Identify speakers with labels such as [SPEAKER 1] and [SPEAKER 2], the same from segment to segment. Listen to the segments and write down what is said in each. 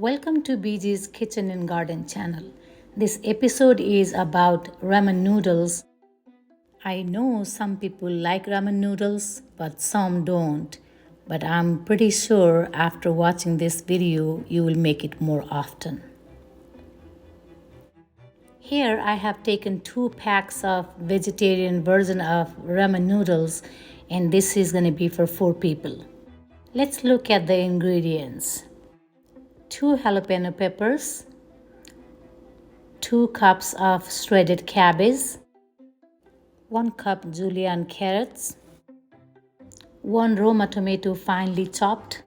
[SPEAKER 1] Welcome to BG's Kitchen and Garden channel. This episode is about ramen noodles. I know some people like ramen noodles, but some don't. But I'm pretty sure after watching this video, you will make it more often. Here I have taken 2 packs of vegetarian version of ramen noodles, and this is going to be for 4 people. Let's look at the ingredients. 2 jalapeno peppers, 2 cups of shredded cabbage, 1 cup julienne carrots, 1 Roma tomato finely chopped,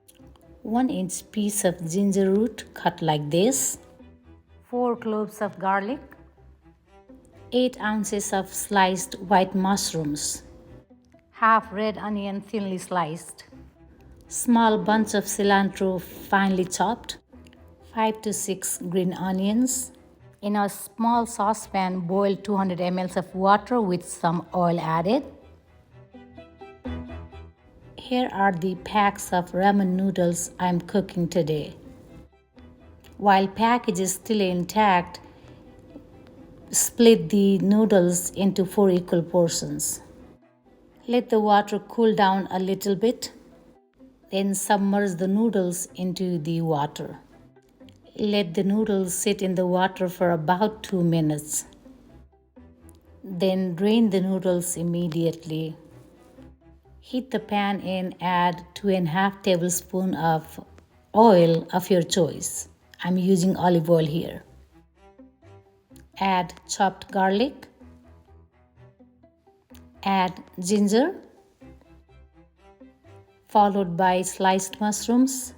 [SPEAKER 1] 1-inch piece of ginger root cut like this, 4 cloves of garlic, 8 ounces of sliced white mushrooms, half red onion thinly sliced, small bunch of cilantro finely chopped, 5 to 6 green onions. In a small saucepan, boil 200 ml of water with some oil added. Here are the packs of ramen noodles I'm cooking today. While package is still intact, split the noodles into 4 equal portions. Let the water cool down a little bit. Then submerge the noodles into the water. Let the noodles sit in the water for about 2 minutes. Then drain the noodles immediately. Heat the pan and add 2.5 tablespoons of oil of your choice. I'm using olive oil here. Add chopped garlic. Add ginger, followed by sliced mushrooms.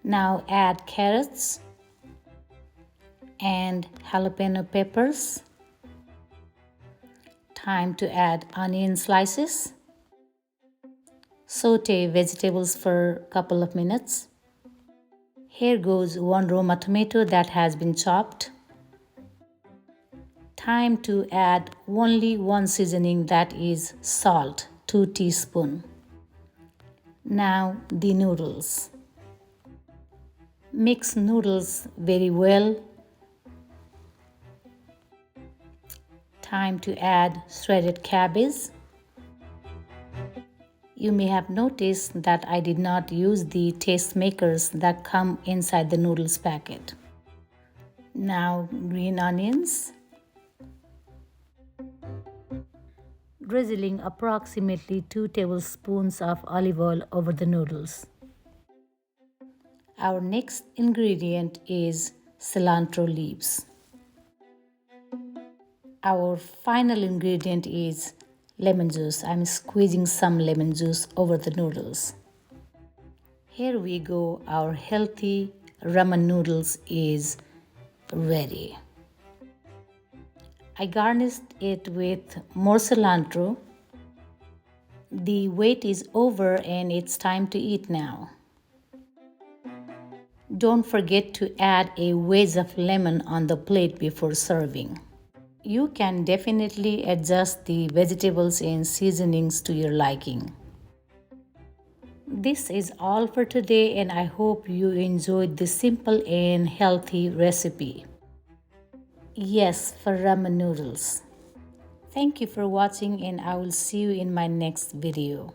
[SPEAKER 1] Now add carrots and jalapeno peppers. Time to add onion slices. Saute vegetables for a couple of minutes. Here goes 1 Roma tomato that has been chopped. Time to add only 1 seasoning, that is salt, 2 teaspoons. Now the noodles. Mix noodles very well. Time to add shredded cabbage. You may have noticed that I did not use the taste makers that come inside the noodles packet. Now green onions. Drizzling approximately 2 tablespoons of olive oil over the noodles. Our next ingredient is cilantro leaves. Our final ingredient is lemon juice. I'm squeezing some lemon juice over the noodles. Here we go. Our healthy ramen noodles is ready. I garnished it with more cilantro. The wait is over and it's time to eat now. Don't forget to add a wedge of lemon on the plate before serving. You can definitely adjust the vegetables and seasonings to your liking. This is all for today, and I hope you enjoyed this simple and healthy recipe. Yes, for ramen noodles. Thank you for watching, and I will see you in my next video.